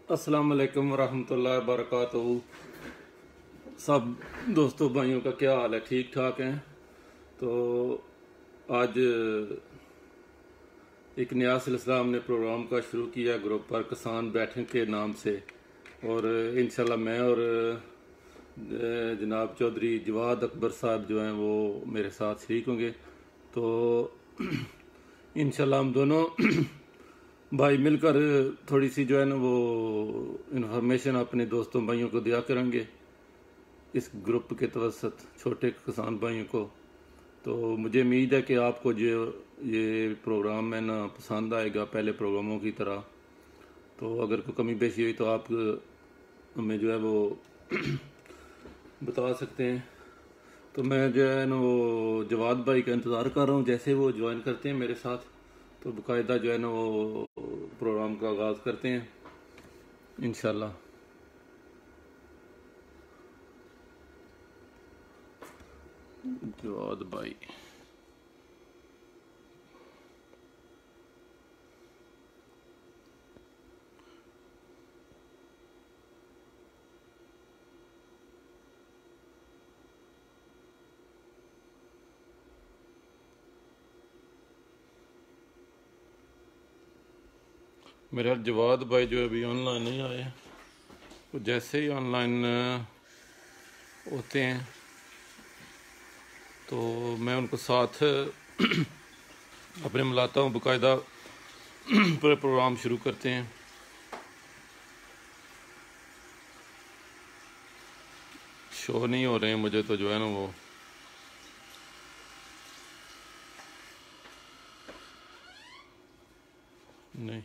अस्सलाम वालेकुम वरहमतुल्लाहि वबरकातुहू। सब दोस्तों भाइयों का क्या हाल है? ठीक ठाक हैं? तो आज एक नया सिलसिला हमने प्रोग्राम का शुरू किया ग्रुप पर किसान बैठक के नाम से। और इंशाल्लाह मैं और जनाब चौधरी जवाद अकबर साहब जो हैं वो मेरे साथ शरीक होंगे। तो इंशाल्लाह हम दोनों भाई मिलकर थोड़ी सी जो है ना वो इन्फॉर्मेशन अपने दोस्तों भाइयों को दिया करेंगे इस ग्रुप के तवसत छोटे किसान भाइयों को। तो मुझे उम्मीद है कि आपको जो ये प्रोग्राम है ना पसंद आएगा पहले प्रोग्रामों की तरह। तो अगर कोई कमी पेशी हुई तो आप हमें जो है वो बता सकते हैं। तो मैं जो है ना वो जवाद भाई का इंतज़ार कर रहा हूँ, जैसे वो ज्वाइन करते हैं मेरे साथ तो बाकायदा जो है ना वो प्रोग्राम का आगाज़ करते हैं इंशाल्लाह। जवाद भाई मेरा जवाद भाई जो अभी ऑनलाइन नहीं आए, तो जैसे ही ऑनलाइन होते हैं तो मैं उनको साथ अपने मिलाता हूँ, बाकायदा पूरे प्रोग्राम शुरू करते हैं। शो नहीं हो रहे हैं मुझे तो जो है ना वो नहीं।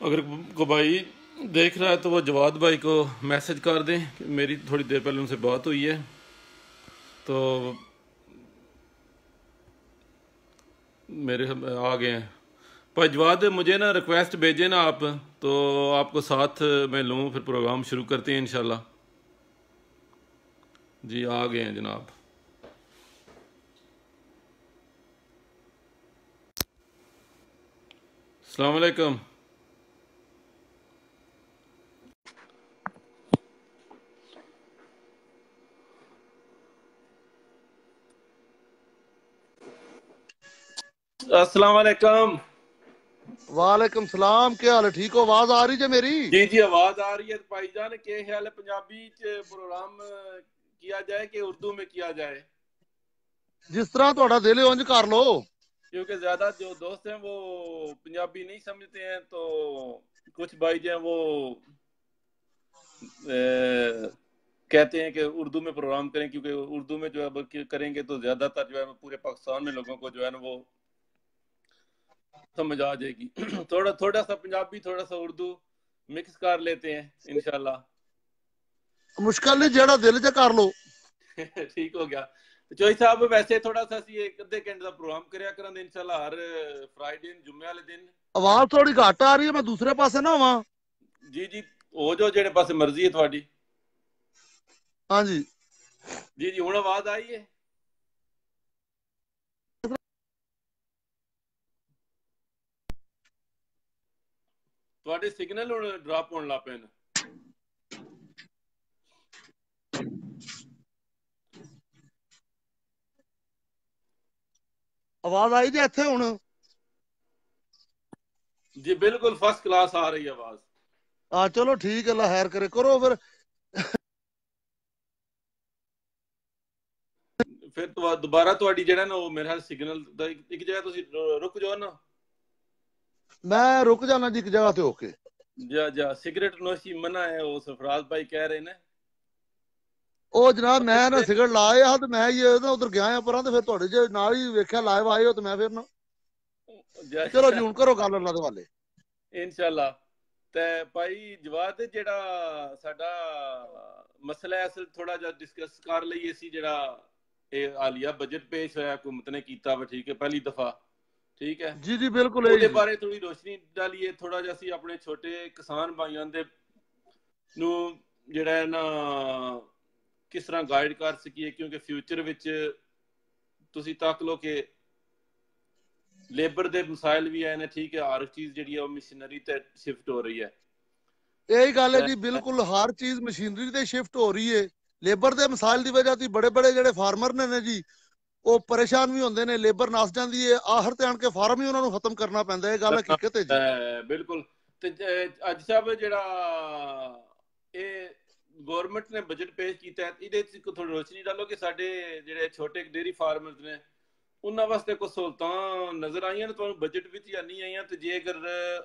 अगर को भाई देख रहा है तो वो जवाद भाई को मैसेज कर दें कि मेरी थोड़ी देर पहले उनसे बात हुई है। तो मेरे आ गए हैं भाई जवाद, मुझे ना रिक्वेस्ट भेजें ना आप, तो आपको साथ मैं लूँ, फिर प्रोग्राम शुरू करते हैं इंशाल्लाह। जी आ गए हैं जनाब। अस्सलाम वालेकुम। अस्सलाम वालेकुम। वालेकुम सलाम, क्या हाल है? ठीक हो? आवाज आ रही है मेरी? जी जी आवाज आ रही है भाईजान। क्या ख्याल है पंजाबी प्रोग्राम किया जाए कि उर्दू में किया जाए? जिस तरह थोड़ा दिल है उंज कर लो। क्योंकि ज्यादा जो दोस्त हैं वो पंजाबी नहीं समझते हैं, तो कुछ भाई जो हैं वो कहते हैं कि उर्दू में प्रोग्राम करें, क्योंकि उर्दू में जो है बल्कि करेंगे तो ज्यादातर जो है वो पूरे पाकिस्तान में लोगों को जो है ना वो समझ आ जाएगी। थोड़ा थोड़ा सा पंजाबी थोड़ा सा उर्दू मिक्स कर लेते हैं इंशाल्लाह। मुश्किल नहीं, जेड़ा दिल च कर लो। ठीक हो गया। तो चोई साहब वैसे थोड़ा सा सी एक अद्धे घंटे का प्रोग्राम करया करांगे इंशाल्लाह हर फ्राइडे जुम्मे वाले दिन। आवाज थोड़ी घट आ रही है, मैं दूसरे पासे ना हुआ। जी जी हो जो जेड़े पासे मर्जी है थोड़ी। हाँ जी। जी जी हुण आवाज आई है? ਤੁਹਾਡੇ सिग्नल ਹੁਣ ड्रॉप होने ਲੱਗ ਪਏ ਨੇ। आवाज आई जी इत्थे हुण? जी बिल्कुल फर्स्ट क्लास आ रही है आवाज। हाँ चलो ठीक है, लहर करे करो फिर। ਫਿਰ ਤੋਂ ਦੁਬਾਰਾ ਤੁਹਾਡੀ ਜਿਹੜਾ ਨਾ ਉਹ ਮੇਰੇ ਹਾਲ सिग्नल ਦਾ ਇੱਕ ਜਗ੍ਹਾ ਤੁਸੀਂ ਰੁਕ ਜਾਓ ਨਾ। मैं रुक जाना जी एक जगह ते होके। जा जा सिगरेट नोशी मना है वो सरफराज भाई कह रहे ने। ओ जनाब मैं ना सिगरेट लाए हा ते मैं ये ना उधर गया परा ते फिर थोड़े जे नाल ही वेख्या लाइव आए हो ते मैं फिर ना चलो जी हुण करो गल अल्लाह दे वाले। इंशाल्लाह। ते भाई जवाद ਜਿਹੜਾ ਸਾਡਾ ਮਸਲਾ ਹੈ ਅਸਲ ਥੋੜਾ ਜਿਹਾ ਡਿਸਕਸ ਕਰ ਲਈਏ ਸੀ। ਜਿਹੜਾ ਇਹ ਆਲੀਆ ਬਜਟ ਪੇਸ਼ ਹੋਇਆ, ਹਕੂਮਤ ਨੇ ਕੀਤਾ ਵਾ, ਠੀਕ ਹੈ, ਪਹਿਲੀ ਦਫਾ। ਠੀਕ ਹੈ ਜੀ ਜੀ ਬਿਲकुल ਉਹਦੇ ਬਾਰੇ ਥੋੜੀ ਰੋਸ਼ਨੀ ਡਾਲੀਏ, ਥੋੜਾ ਜਿਹਾ ਅਸੀਂ ਆਪਣੇ ਛੋਟੇ ਕਿਸਾਨ ਭਾਈਆਂ ਦੇ ਨੂੰ ਜਿਹੜਾ ਹੈ ਨਾ ਕਿਸ ਤਰ੍ਹਾਂ ਗਾਈਡ ਕਰ ਸਕੀਏ, ਕਿਉਂਕਿ ਫਿਊਚਰ ਵਿੱਚ ਤੁਸੀਂ ਤੱਕ ਲਓ ਕਿ ਲੇਬਰ ਦੇ ਮਸਾਇਲ ਵੀ ਆਏ ਨੇ, ਠੀਕ ਹੈ, ਹਰ ਚੀਜ਼ ਜਿਹੜੀ ਹੈ ਉਹ ਮਸ਼ੀਨਰੀ ਤੇ ਸ਼ਿਫਟ ਹੋ ਰਹੀ ਹੈ। यही गल है जी, बिल्कुल हर चीज मशीनरी ते शिफ्ट हो रही है। लेबर के मसाइल की वजह से बड़े बड़े जेडे फार्मर ने जी वो परेशान भी होंगे ने, लेबर नस जाती है, आखिर ते आन के फार्म ही उन्होंने खत्म करना पैंदा है। गल हकीकत है जी बिल्कुल। ते अज साहब जेड़ा ये गवर्नमेंट ने बजट पेश किया है, ਇਹਦੇ ਚ ਥੋੜੀ ਰੋਸ਼ਨੀ डालो कि ਸਾਡੇ ਜਿਹੜੇ ਛੋਟੇ ਡੇਰੀ ਫਾਰਮਰਸ ਨੇ ਉਹਨਾਂ ਵਾਸਤੇ ਕੋਈ ਸਹੂਲਤਾਂ ਨਜ਼ਰ ਆਈਆਂ ਨੇ ਤੁਹਾਨੂੰ ਬਜਟ ਵਿੱਚ ਜਾਂ ਨਹੀਂ ਆਈਆਂ, ਤੇ ਜੇ ਅਗਰ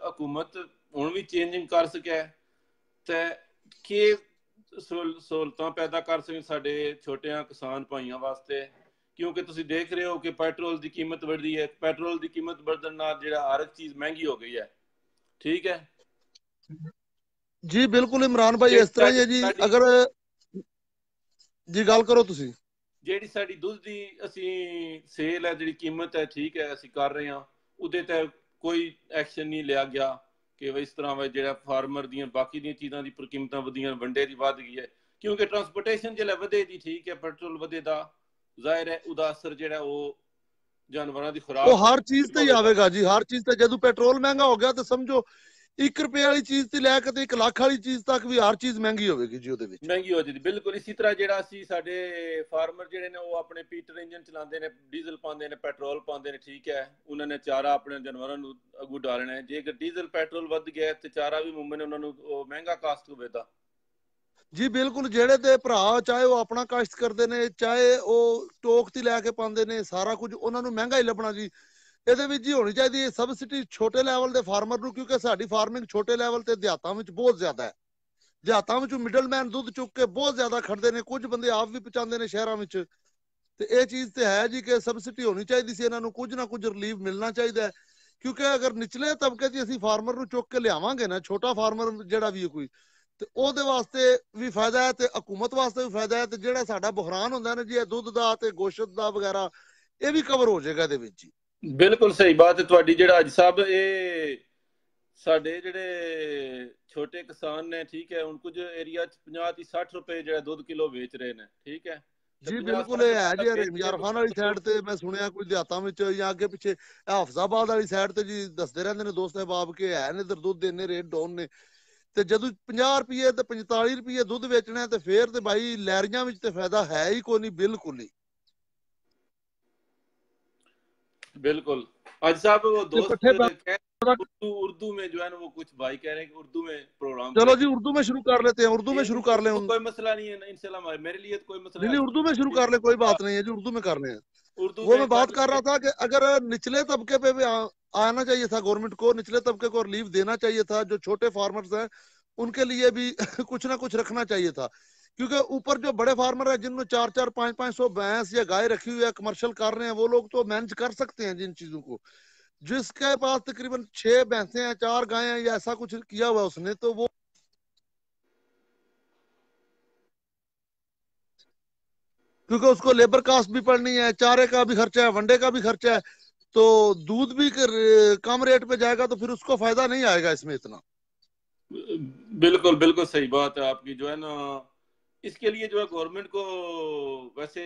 ਹਕੂਮਤ ਹੁਣ ਵੀ ਚੇਂਜਿੰਗ ਕਰ ਸਕਿਆ ਤੇ ਕੀ ਸਹੂਲਤਾਂ ਪੈਦਾ ਕਰ ਸਕਣ ਸਾਡੇ ਛੋਟਿਆਂ ਕਿਸਾਨ ਭਾਈਆਂ ਵਾਸਤੇ, ਕਿਉਂਕਿ ਤੁਸੀਂ ਦੇਖ ਰਹੇ ਹੋ ਕਿ ਪੈਟਰੋਲ ਦੀ ਕੀਮਤ ਵਧੀ ਹੈ, ਪੈਟਰੋਲ ਦੀ ਕੀਮਤ ਵਧਣ ਨਾਲ ਜਿਹੜਾ ਹਰ ਇੱਕ ਚੀਜ਼ ਮਹਿੰਗੀ ਹੋ ਗਈ ਹੈ। ਠੀਕ ਹੈ जी बिल्कुल इमरान भाई, इस तरह ही है जी। अगर जी गल करो तुसी, ਜਿਹੜੀ ਸਾਡੀ ਦੁੱਧ ਦੀ ਅਸੀਂ ਸੇਲ ਹੈ, ਜਿਹੜੀ ਕੀਮਤ ਹੈ, ਠੀਕ ਹੈ, ਅਸੀਂ ਕਰ ਰਹੇ ਹਾਂ, ਉਹਦੇ ਤੇ ਕੋਈ ਐਕਸ਼ਨ ਨਹੀਂ ਲਿਆ ਗਿਆ ਕਿ ਇਸ ਤਰ੍ਹਾਂ ਜਿਹੜਾ ਫਾਰਮਰ ਦੀਆਂ ਬਾਕੀ ਦੀਆਂ ਚੀਜ਼ਾਂ ਦੀ ਕੀਮਤਾਂ ਵਧੀਆਂ, ਵੰਡੇ ਦੀ ਵੱਧ ਗਈ ਹੈ, ਕਿਉਂਕਿ ਟਰਾਂਸਪੋਰਟੇਸ਼ਨ ਜਿਹੜਾ ਵਧੇ ਦੀ, ਠੀਕ ਹੈ, ਪੈਟਰੋਲ ਵਧੇ ਦਾ ਜ਼ਾਹਿਰ ਹੈ ਉਹਦਾ ਅਸਰ ਜਿਹੜਾ ਉਹ ਜਾਨਵਰਾਂ ਦੀ ਖੁਰਾਕ वो हर चीज ते ही आवेगा जी, हर चीज ते। जदों पेट्रोल महंगा हो गया तो समझो ₹1 वाली चीज ਤੇ ਲੈ ਕੇ ਤੇ 1 ਲੱਖ ਵਾਲੀ ਚੀਜ਼ ਤੱਕ ਵੀ ਹਰ ਚੀਜ਼ ਮਹਿੰਗੀ ਹੋਵੇਗੀ ਜੀ ਉਹਦੇ ਵਿੱਚ, ਮਹਿੰਗੀ ਹੋ ਜਾਂਦੀ। ਬਿਲਕੁਲ ਇਸੇ ਤਰ੍ਹਾਂ ਜਿਹੜਾ ਅਸੀਂ ਸਾਡੇ ਫਾਰਮਰ ਜਿਹੜੇ ਨੇ ਉਹ ਆਪਣੇ ਪੀਟਰ ਇੰਜਨ ਚਲਾਉਂਦੇ ਨੇ, ਡੀਜ਼ਲ ਪਾਉਂਦੇ ਨੇ, ਪੈਟਰੋਲ ਪਾਉਂਦੇ ਨੇ, ਠੀਕ ਹੈ, ਉਹਨਾਂ ਨੇ ਚਾਰਾ ਆਪਣੇ ਜਾਨਵਰਾਂ ਨੂੰ ਅੱਗੂ ਡਾਲਣਾ ਹੈ। ਜੇ ਡੀਜ਼ਲ ਪੈਟਰੋਲ ਵੱਧ ਗਿਆ ਤੇ ਚਾਰਾ ਵੀ ਮੁਮਕਿਨ ਉਹਨਾਂ ਨੂੰ ਉਹ ਮਹਿੰਗਾ ਕਾਸਟ ਹੋਵੇਗਾ ਜੀ ਬਿਲकुल। ਜਿਹੜੇ ਤੇ ਭਰਾ ਚਾਹੇ ਉਹ ਆਪਣਾ ਕਾਸ਼ਤ ਕਰਦੇ ਨੇ, ਚਾਹੇ ਉਹ ਟੋਕ ਤੇ ਲੈ ਕੇ ਪਾਉਂਦੇ ਨੇ, ਸਾਰਾ ਕੁਝ ਉਹਨਾਂ ਨੂੰ ਮਹਿੰਗਾ ਹੀ ਲੱਭਣਾ ਜੀ। ਇਹਦੇ ਵਿੱਚ ਹੀ ਹੋਣੀ ਚਾਹੀਦੀ ਹੈ ਸਬਸਿਡੀ ਛੋਟੇ ਲੈਵਲ ਦੇ ਫਾਰਮਰ ਨੂੰ, ਕਿਉਂਕਿ ਸਾਡੀ ਫਾਰਮਿੰਗ ਛੋਟੇ ਲੈਵਲ ਤੇ ਦਿਹਾਤਾਂ ਵਿੱਚ ਬਹੁਤ ਜ਼ਿਆਦਾ ਹੈ। ਦਿਹਾਤਾਂ ਵਿੱਚੋਂ ਮਿਡਲਮੈਨ ਦੁੱਧ ਚੁੱਕ ਕੇ ਬਹੁਤ ਜ਼ਿਆਦਾ ਖੜਦੇ ਨੇ, ਕੁਝ ਬੰਦੇ ਆਪ ਵੀ ਪਹੁੰਚਾਉਂਦੇ ਨੇ ਸ਼ਹਿਰਾਂ ਵਿੱਚ। ਤੇ ਇਹ ਚੀਜ਼ ਤੇ ਹੈ ਜੀ ਕਿ ਸਬਸਿਡੀ ਹੋਣੀ ਚਾਹੀਦੀ ਸੀ, ਇਹਨਾਂ ਨੂੰ ਕੁਝ ਨਾ ਕੁਝ ਰਿਲੀਫ ਮਿਲਣਾ ਚਾਹੀਦਾ ਹੈ। ਕਿਉਂਕਿ ਅਗਰ ਨਿਚਲੇ ਤਬਕੇ 'ਚ ਅਸੀਂ ਫਾਰਮਰ ਨੂੰ ਚੁੱਕ ਕੇ ਲਿਆਵਾਂਗੇ ਨਾ, ਛੋਟਾ ਫਾਰਮਰ ਜਿਹੜਾ ਵੀ ਕੋਈ, ਤੇ ਉਹਦੇ ਵਾਸਤੇ ਵੀ ਫਾਇਦਾ ਹੈ ਤੇ ਹਕੂਮਤ ਵਾਸਤੇ ਵੀ ਫਾਇਦਾ ਹੈ। ਤੇ ਜਿਹੜਾ ਸਾਡਾ ਬੁਹਰਾਨ ਹੁੰਦਾ ਨਾ ਜੀ ਇਹ ਦੁੱਧ ਦਾ ਤੇ ਗੋਸ਼ਤ ਦਾ ਵਗੈਰਾ, ਇਹ ਵੀ ਕਵਰ ਹੋ ਜਾਏਗਾ ਇਹਦੇ ਵਿੱਚ ਜੀ। ਬਿਲਕੁਲ ਸਹੀ ਬਾਤ ਹੈ ਤੁਹਾਡੀ। ਜਿਹੜਾ ਅੱਜ ਸਾਹਿਬ ਇਹ ਸਾਡੇ ਜਿਹੜੇ ਛੋਟੇ ਕਿਸਾਨ ਨੇ, ਠੀਕ ਹੈ, ਹੁਣ ਕੁਝ ਏਰੀਆ 'ਚ 50 ਤੋਂ 60 ਰੁਪਏ ਜਿਹੜਾ ਦੁੱਧ ਕਿਲੋ ਵੇਚ ਰਹੇ ਨੇ, ਠੀਕ ਹੈ ਜੀ ਬਿਲकुल। ਇਹ ਹੈ ਜੀ ਰੇਮਯਾਰ ਖਾਨ ਵਾਲੀ ਸਾਈਡ ਤੇ ਮੈਂ ਸੁਣਿਆ ਕੁਝ ਦਿਹਾਤਾਂ ਵਿੱਚ ਜਾਂ ਅੱਗੇ ਪਿੱਛੇ ਹਾਫਜ਼ਾਬਾਦ ਵਾਲੀ ਸਾਈਡ ਤੇ ਜੀ ਦੱਸਦੇ ਰਹਿੰਦੇ ਨੇ ਦੋਸਤ ਅਹਿਬਾਬ ਕੇ ਹੈ ਨੇ ਇਧਰ ਦੁੱਧ ਇੰਨੇ ਰੇਟ ਡਾਊਨ ਨੇ। ਤੇ ਜਦੋਂ 50 ਰੁਪਏ ਤੇ 45 ਰੁਪਏ ਦੁੱਧ ਵੇਚਣਾ ਤੇ ਫੇਰ ਤੇ ਭਾਈ ਲਹਿਰੀਆਂ ਵਿੱਚ ਤੇ ਫਾਇਦਾ ਹੈ ਹੀ ਕੋਈ ਨਹੀਂ, ਬਿਲकुल ही। बिल्कुल। आज साहब वो दोस्त उर्दू में जो है ना वो कुछ भाई कह रहे हैं कि उर्दू में प्रोग्राम, चलो जी उर्दू में शुरू कर लेते हैं, उर्दू में शुरू कर लें। कोई मसला नहीं है इंशाल्लाह, मेरे लिए कोई मसला नहीं, उर्दू में शुरू कर ले, कोई बात नहीं है जी, उर्दू में कर रहे हैं। वो मैं बात कर रहा था कि अगर निचले तबके पे भी आना चाहिए था गवर्नमेंट को, निचले तबके को रिलीफ देना चाहिए था। जो छोटे फार्मर्स हैं उनके लिए भी कुछ ना कुछ रखना चाहिए था, क्योंकि ऊपर जो बड़े फार्मर है जिन्होंने 400 500 भैंस या गाय रखी हुई है, कमर्शियल कर रहे हैं, वो लोग तो मैनेज कर सकते हैं जिन चीजों को। जिसके पास तकरीबन 6 भैंसे हैं, 4 गायें हैं या ऐसा कुछ किया हुआ उसने, तो वो क्योंकि उसको लेबर कास्ट भी पड़नी है, चारे का भी खर्चा है, वनडे का भी खर्चा है, तो दूध भी कम रेट पे जाएगा तो फिर उसको फायदा नहीं आएगा इसमें इतना। बिल्कुल बिल्कुल सही बात है आपकी। जो है ना इसके लिए जो है गवर्नमेंट को वैसे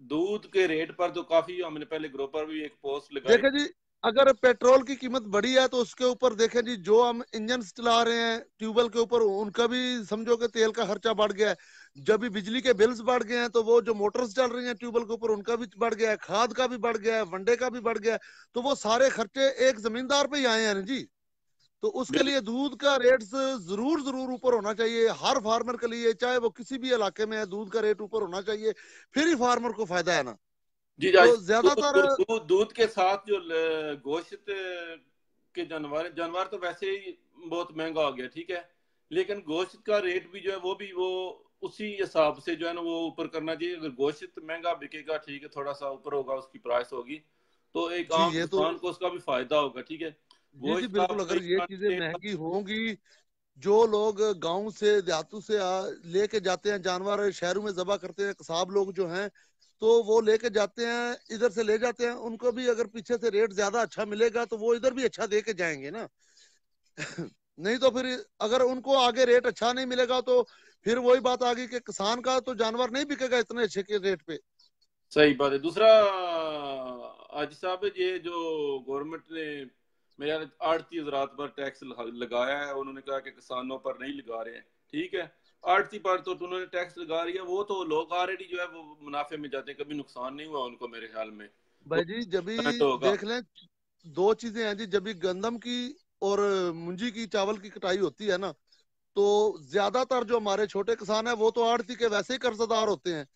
दूध के रेट पर तो काफी, हमने पहले ग्रुप पर भी एक पोस्ट लगाई। देखिए जी अगर पेट्रोल की कीमत बढ़ी है तो उसके ऊपर देखें जी, जो हम इंजन चला रहे हैं ट्यूबवेल के ऊपर, उनका भी समझो कि तेल का खर्चा बढ़ गया है। जब भी बिजली के बिल्स बढ़ गए हैं तो वो जो मोटर्स चल रही हैं ट्यूबवेल के ऊपर उनका भी बढ़ गया है, खाद का भी बढ़ गया है, वनडे का भी बढ़ गया है। तो वो सारे खर्चे एक जमींदार पे ही आए हैं ना जी। तो उसके लिए दूध का रेट जरूर ऊपर होना चाहिए हर फार्मर के लिए, चाहे वो किसी भी इलाके में है, दूध का रेट ऊपर होना चाहिए, फिर ही फार्मर को फायदा है ना जी। तो ज्यादातर दूध के साथ जो गोश्त के जानवर तो वैसे ही बहुत महंगा हो गया, ठीक है, लेकिन गोश्त का रेट भी जो है वो उसी हिसाब से जो है ना वो ऊपर करना चाहिए। अगर गोश्त महंगा बिकेगा, ठीक है, थोड़ा सा ऊपर होगा, उसकी प्राइस होगी, तो एक आम किसान को उसका भी फायदा होगा, ठीक है। जी बिल्कुल। अगर ये चीजें महंगी होंगी, जो लोग गांव से देहातों से लेके जाते हैं जानवर, शहरों में जबा करते हैं कसाब लोग जो हैं, तो वो लेके जाते हैं, इधर से ले जाते हैं, उनको भी अगर पीछे से रेट ज्यादा अच्छा मिलेगा तो वो इधर भी अच्छा दे के जाएंगे ना। नहीं तो फिर अगर उनको आगे रेट अच्छा नहीं मिलेगा तो फिर वही बात आ गई कि किसान का तो जानवर नहीं बिकेगा इतने अच्छे के रेट पे। सही बात है। दूसरा आज साहब, ये जो गवर्नमेंट ने मेरे आड़ती हजरात पर टैक्स लगाया है, उन्होंने कहा कि किसानों पर नहीं लगा रहे हैं, ठीक है। आड़ती पर तो उन्होंने टैक्स लगा रही है, वो तो लोग ऑलरेडी जो है वो मुनाफे में जाते हैं, कभी नुकसान नहीं हुआ उनको मेरे ख्याल में। भाई जी जब भी तो होगा। देख लें, दो चीजें हैं जी, जब भी गंदम की और मुंजी की चावल की कटाई होती है ना, तो ज्यादातर जो हमारे छोटे किसान है वो तो आड़ती के वैसे ही कर्जदार होते हैं।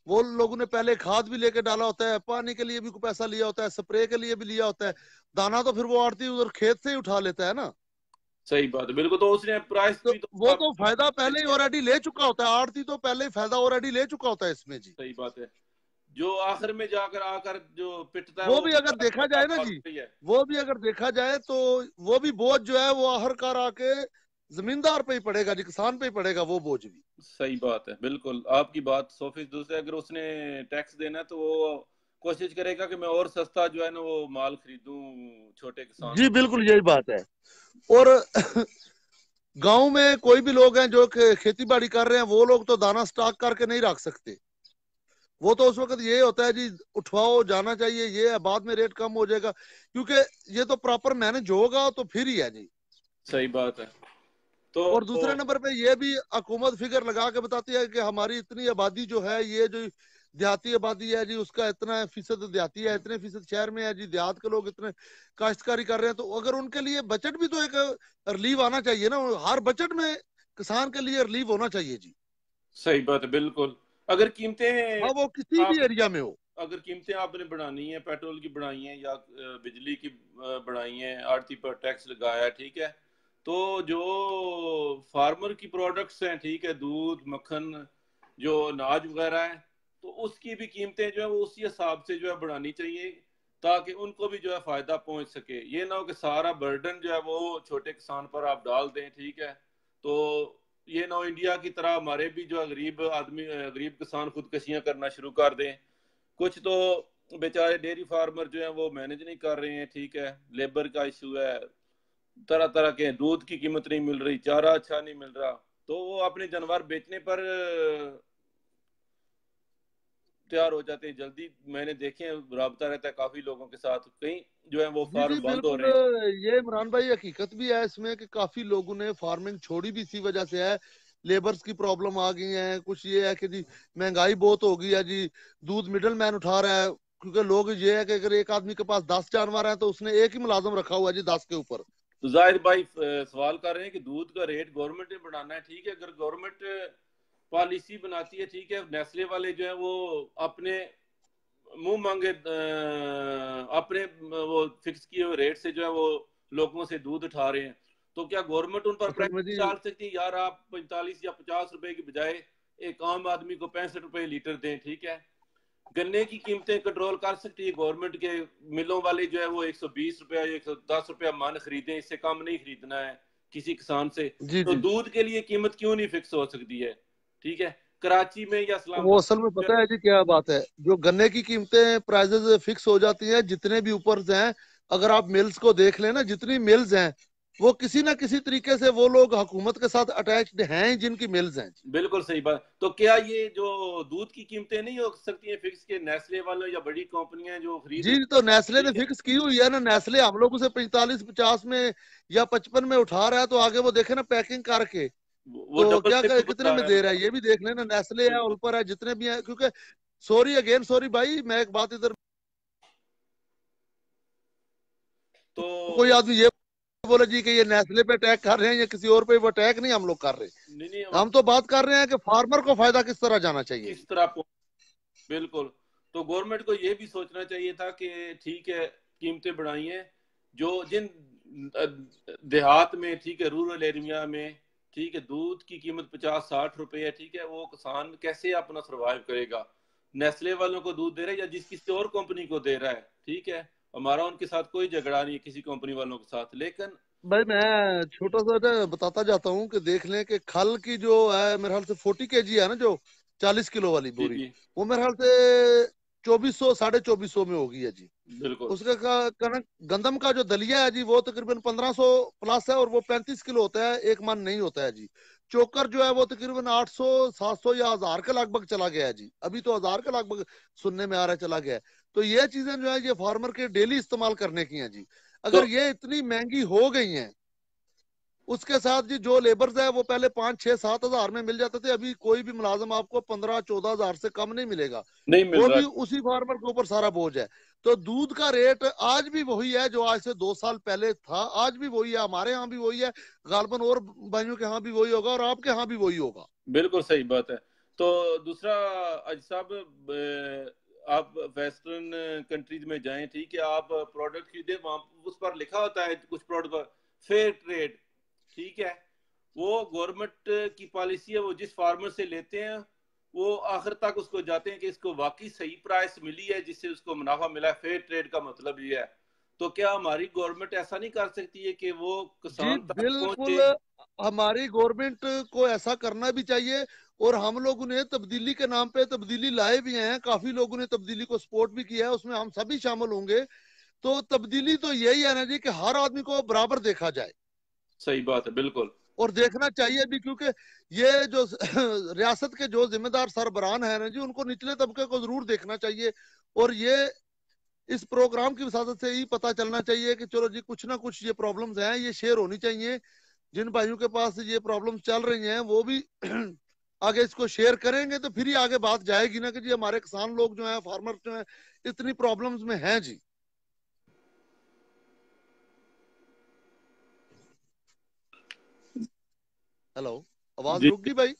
वो लोगों ने पहले खाद भी लेके डाला होता है, पानी के लिए भी कोई पैसा लिया होता है, स्प्रे के लिए भी लिया होता है, दाना तो फिर वो आड़ती उधर खेत से ही उठा लेता है ना। सही बात है, बिल्कुल। तो उसने प्राइस तो भी तो वो आप तो फायदा पहले ही ऑलरेडी ले चुका होता है, आड़ती तो पहले ही फायदा ऑलरेडी ले चुका होता है इसमें जी। सही बात है। जो आखिर में जाकर आकर जो पिटता है वो वो भी अगर देखा जाए ना जी, ही है। वो भी अगर देखा जाए तो वो भी बोझ जो है वो आखिरकार आके जमींदार पे ही पड़ेगा जी, किसान पे ही पड़ेगा वो बोझ भी। सही बात है, बिल्कुल आपकी बात 100% दूसरे। अगर उसने टैक्स देना है तो वो कोशिश करेगा कि मैं और सस्ता जो है ना वो माल खरीदूं छोटे किसान जी को। बिल्कुल यही बात है। और गांव में कोई भी लोग हैं जो खेती बाड़ी कर रहे हैं, वो लोग तो दाना स्टॉक करके नहीं रख सकते। वो तो उस वक्त ये होता है जी, उठवाओ जाना चाहिए, ये है, बाद में रेट कम हो जाएगा, क्योंकि ये तो प्रॉपर मैनेज होगा तो फिर ही है जी। सही बात है। तो और दूसरे नंबर पे ये भी हुकूमत फिगर लगा के बताती है कि हमारी इतनी आबादी जो है, ये जो देहाती आबादी है जी, उसका इतना फीसद देहाती है, इतने फीसद शहर में है जी, देहात के लोग इतने काश्तकारी कर रहे हैं। तो अगर उनके लिए बजट भी तो एक रिलीव आना चाहिए ना, हर बजट में किसान के लिए रिलीव होना चाहिए जी। सही बात है, बिल्कुल। अगर कीमतें हाँ वो किसी भी आप एरिया में हो। अगर कीमतें आपने बढ़ानी है, पेट्रोल की बढ़ाई है या बिजली की बढ़ाई है, आड़ती पर टैक्स लगाया है, ठीक है। तो जो फार्मर की प्रोडक्ट्स हैं, ठीक है, दूध मक्खन जो अनाज वगैरह है, तो उसकी भी कीमतें जो है वो उसी हिसाब से जो है बढ़ानी चाहिए, ताकि उनको भी जो है फायदा पहुंच सके। ये ना हो कि सारा बर्डन जो है वो छोटे किसान पर आप डाल दें, ठीक है। तो ये ना हो इंडिया की तरह हमारे भी जो है गरीब आदमी, गरीब किसान खुदकशियां करना शुरू कर दें। कुछ तो बेचारे डेयरी फार्मर जो है वो मैनेज नहीं कर रहे हैं, ठीक है, लेबर का इशू है, तरह तरह के दूध की कीमत नहीं मिल रही, चारा अच्छा नहीं मिल रहा, तो वो अपने जानवर बेचने पर तैयार हो जाते हैं जल्दी। मैंने देखे हैं, राबता रहता है काफी लोगों के साथ, कहीं जो है वो जी जी फार्म बंद हो बिल्कुल। रहे हैं। ये इमरान भाई हकीकत भी है इसमें कि काफी लोगों ने फार्मिंग छोड़ी भी इसी वजह से है। लेबर्स की प्रॉब्लम आ गई है, कुछ ये है कि जी महंगाई बहुत हो गई है जी, दूध मिडल मैन उठा रहा है। क्योंकि लोग ये है कि अगर एक आदमी के पास 10 जानवर है तो उसने एक ही मुलाजम रखा हुआ है जी 10 के ऊपर। तो जाहिर भाई सवाल कर रहे हैं कि दूध का रेट गवर्नमेंट ने बढ़ाना है, ठीक है। अगर गवर्नमेंट पॉलिसी बनाती है, ठीक है, नेस्ले वाले जो है वो अपने मुंह मांगे अपने वो फिक्स किए हुए रेट से जो है वो लोगों से दूध उठा रहे हैं, तो क्या गवर्नमेंट उन पर असल में जी प्रेशर डाल सकती है, यार आप 45 या 50 रुपए की बजाय एक आम आदमी को 65 रुपए लीटर दें, ठीक है। गन्ने की कीमतें कंट्रोल कर सकती है गवर्नमेंट के, मिलों वाले जो है वो 120 रुपया 110 रुपया मन खरीदें, इससे कम नहीं खरीदना है किसी किसान से। जी तो जी। दूध के लिए कीमत क्यों नहीं फिक्स हो सकती है, ठीक है। कराची में या वो इस्लामाबाद असल में में पता है जी क्या बात है, जो गन्ने की कीमतें प्राइजेस फिक्स हो जाती हैं जितने भी ऊपर हैं। अगर आप मिल्स को देख लेना, जितनी मिल्स हैं वो किसी ना किसी तरीके से वो लोग हुकूमत के साथ अटैच्ड हैं जिनकी मिल्स हैं। बिल्कुल सही बात। तो क्या ये जो दूध की कीमतें नहीं हो सकती हैं फिक्स, के नेस्ले वालों या बड़ी कंपनियां जो खरीद जी रही, तो नेस्ले ने ठीक है। फिक्स की हुई है ना, नेस्ले हम लोगों से 45-50 में या 55 में उठा रहा है, तो आगे वो देखे ना पैकिंग करके वो तो डबल क्या ट्रिपल कितने बता में रहा है दे ना। रहा है, ये भी देख लेना। नेस्ले है, बिल्कुल। उल्पर है, जितने भी हैं। क्योंकि सॉरी अगेन सॉरी भाई, मैं एक बात इधर, तो कोई आदमी ये बोले जी कि ये नेस्ले पे अटैक कर रहे हैं या किसी और पे, वो अटैक नहीं हम लोग कर रहे। नहीं नहीं, हम तो बात कर रहे हैं कि फार्मर को फायदा किस तरह जाना चाहिए किस जी। तरह बिल्कुल। तो गवर्नमेंट को ये भी सोचना चाहिए था कि ठीक है, कीमतें बढ़ाई हैं, जो जिन देहात में, ठीक है, रूरल एरिया में, ठीक है, दूध की कीमत 50-60 रुपए है, ठीक है, वो किसान कैसे अपना सर्वाइव करेगा। नेस्ले वालों को दूध दे रहा है या जिस किसी और कंपनी को दे रहा है, ठीक है, हमारा उनके साथ कोई झगड़ा नहीं है किसी कंपनी वालों के साथ, लेकिन भाई मैं छोटा सा बताता जाता हूँ कि देख लें कि खल की जो है मेरे ख्याल से 40 kg है ना, जो 40 किलो वाली जी बोरी, जी वो मेरे ख्याल से 2400 2450 में होगी है जी। बिल्कुल उसका कनक गंदम का जो दलिया है जी वो तकरीबन 1500 प्लस है, और वो 35 किलो होता है, एक मन नहीं होता है जी। चोकर जो है वो तकरीबन 800 700 या 1000 के लगभग चला गया है जी, अभी तो 1000 के लगभग सुनने में आ रहा है चला गया है। तो ये चीजें जो है ये फार्मर के डेली इस्तेमाल करने की हैं जी। तो अगर ये इतनी महंगी हो गई हैं, उसके साथ जी जो लेबर्स है वो पहले 5 6 7 हजार में मिल जाते थे, अभी कोई भी मुलाजिम आपको 15 14 हजार से कम नहीं मिलेगा। नहीं मिल वो रहा भी उसी फार्मर के ऊपर सारा बोझ है। तो दूध का रेट आज भी वही है जो आज से 2 साल पहले था, आज भी वही है, हमारे यहाँ भी वही है, गालबन और भाइयों के यहाँ भी वही होगा, और आपके यहाँ भी वही होगा। बिल्कुल सही बात है। तो दूसरा अज साहब, आप वेस्टर्न कंट्रीज में जाएं, ठीक है, आप प्रोडक्ट खरीदे, वहां उस पर लिखा होता है कुछ प्रोडक्ट पर फेयर ट्रेड, ठीक है। वो गवर्नमेंट की पॉलिसी है, वो जिस फार्मर से लेते हैं वो आखिर तक उसको जाते हैं कि इसको वाकई सही प्राइस मिली है जिससे उसको मुनाफा मिला है। फेयर ट्रेड का मतलब ये है। तो क्या हमारी गवर्नमेंट ऐसा नहीं कर सकती है कि वो जी किसान तक बिल्कुल, पहुंचे? हमारी गवर्नमेंट को ऐसा करना भी चाहिए, और हम लोगों ने तब्दीली के नाम पे तब्दीली लाए भी हैं, काफी लोगों ने तब्दीली को सपोर्ट भी किया है, उसमें हम सभी शामिल होंगे। तो तब्दीली तो यही है ना जी कि हर आदमी को बराबर देखा जाए, सही बात है बिल्कुल। और देखना चाहिए भी, क्योंकि ये जो रियासत के जो जिम्मेदार सरबराह हैं ना जी, उनको निचले तबके को जरूर देखना चाहिए। और ये इस प्रोग्राम की वसादत से ही पता चलना चाहिए कि चलो जी कुछ ना कुछ ये प्रॉब्लम्स हैं, ये शेयर होनी चाहिए। जिन भाइयों के पास ये प्रॉब्लम्स चल रही हैं वो भी आगे इसको शेयर करेंगे, तो फिर ही आगे बात जाएगी ना कि जी हमारे किसान लोग जो हैं, फार्मर जो हैं, इतनी प्रॉब्लम्स में हैं जी। हेलो, आवाज जी रुक गई भाई?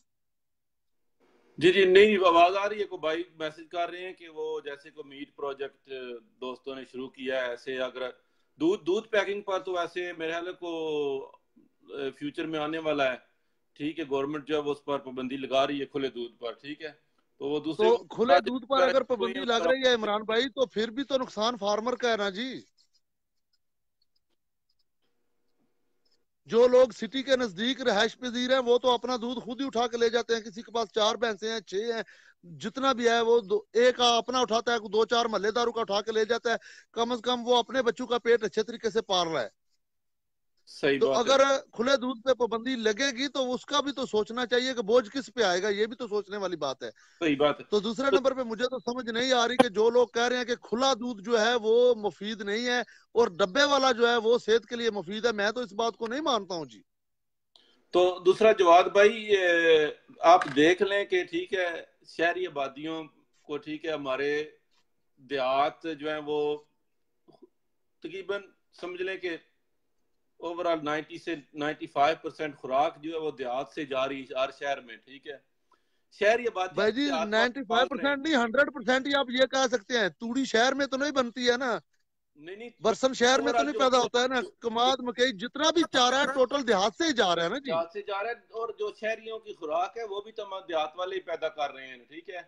जी जी नहीं, आवाज आ रही है। को भाई मैसेज कर रहे हैं कि वो जैसे को मीट प्रोजेक्ट दोस्तों ने शुरू किया है, ऐसे अगर दूध दूध पैकिंग पर तो वैसे मेरे ख्याल को फ्यूचर में आने वाला है, ठीक है। गवर्नमेंट जो है वो उस पर पाबंदी लगा रही है खुले दूध पर, ठीक है। तो वो दूसरे तो मुल्क खुले दूध पर अगर वगैरह हुए हैं पाबंदी उस लग रही है पर। इमरान भाई, तो फिर भी तो नुकसान फार्मर का है ना जी। जो लोग सिटी के नजदीक रहायश पजीर हैं वो तो अपना दूध खुद ही उठा के ले जाते हैं, किसी के पास 4 भैंसे हैं, 6 हैं, जितना भी है वो एक अपना उठाता है, 2 4 मल्लेदारों का उठा के ले जाता है। कम से कम वो अपने बच्चों का पेट अच्छे तरीके से पाल रहा है। सही तो बात है। अगर खुले दूध पे पाबंदी लगेगी तो उसका भी तो सोचना चाहिए कि बोझ किस पे आएगा, ये भी तो सोचने वाली बात है। सही बात है। तो दूसरे तो नंबर पे मुझे तो समझ नहीं आ रही कि जो लोग कह रहे हैं कि खुला दूध जो है वो मुफीद नहीं है और डब्बे वाला जो है वो सेहत के लिए मुफीद है, मैं तो इस बात को नहीं मानता हूँ जी। तो दूसरा जवाब भाई, आप देख लें कि ठीक है, शहरी आबादियों को, ठीक है, हमारे देहात जो है वो तकरीबन समझ लें कि ओवरऑल 90 से 95% खुराक जो है वो देहात से जा रही है हर शहर में, ठीक है। शहरी आबादी भाई जी देहात वाले पाल रहे हैं। 95% नहीं, 100% ही आप ये कह सकते हैं। तूड़ी शहर में तो नहीं बनती है ना, नहीं नहीं, बरसन शहर में तो ओवरऑल नहीं जो पैदा जो, होता है ना। जो, जो कमाद मकई जितना भी चारा है टोटल देहात से ही जा रहा है ना जी। देहात से जा रहा है, और जो शहरियों की खुराक है वो भी तमाम देहात वाले ही पैदा कर रहे हैं, ठीक है।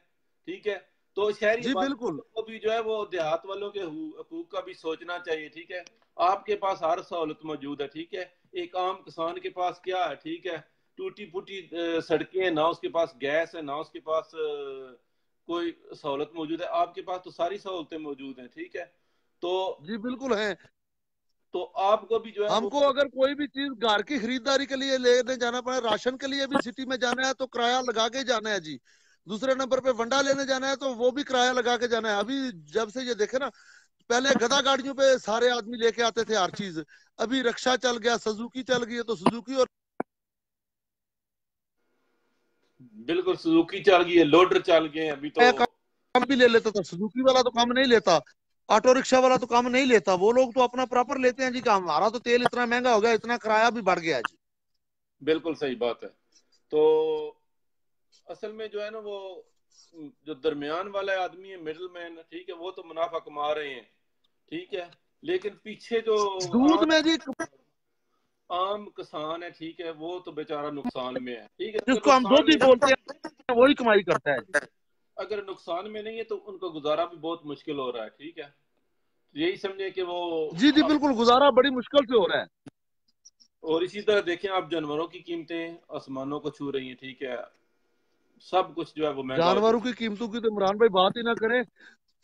ठीक है। तो शहरी जी आबादी बिल्कुल। को भी जो है वो देहात वालों के हकूक का भी सोचना चाहिए, ठीक है। आपके पास हर सहूलत मौजूद है, ठीक है। एक आम किसान के पास क्या है, ठीक है, टूटी फूटी सड़कें, ना उसके पास गैस है, ना उसके पास कोई सहूलत मौजूद है। आपके पास तो सारी सहूलतें मौजूद हैं, ठीक है। तो जी बिल्कुल है। तो आपको भी जो है वो हमको अगर कोई भी चीज घर की खरीदारी के लिए लेने जाना पड़े, राशन के लिए भी सिटी में जाना है तो किराया लगा के जाना है जी। दूसरे नंबर पे वंडा लेने जाना है तो वो भी किराया लगा के जाना है। अभी जब से ये देखे ना, पहले गधा गाड़ियों पे सारे आदमी लेके आते थे हर चीज, अभी रिक्शा चल गया, सुजुकी चल गई है, तो सुजुकी और बिल्कुल सुजुकी चल गई है, लोडर चल गए हैं अभी तो। काम भी ले लेता था। सुजुकी वाला तो काम नहीं लेता, ऑटो रिक्शा वाला तो काम नहीं लेता, वो लोग तो अपना प्रॉपर लेते हैं जी काम। हमारा तो तेल इतना महंगा हो गया, इतना किराया भी बढ़ गया जी। बिल्कुल सही बात है। तो असल में जो है ना वो जो दरमियान वाला आदमी है, मिडिल मैन, ठीक है, वो तो मुनाफा कमा रहे हैं, ठीक है। लेकिन पीछे जो दूध आम में जी आम किसान है, ठीक है, वो तो बेचारा नुकसान में है, ठीक है। अगर जिसको हम नुकसान दूध ही में बोलते हैं वही कमाई करता है जी। अगर नुकसान में नहीं है तो उनका गुजारा भी बहुत मुश्किल हो रहा है, ठीक है। यही समझे कि वो जी जी अब, बिल्कुल, गुजारा बड़ी मुश्किल से हो रहा है। और इसी तरह देखें आप, जानवरों की कीमतें आसमानों को छू रही हैं, ठीक है। सब कुछ जो है वो महंगा हो जानवरों जाए। की कीमतों की तो इमरान भाई बात ही ना करें।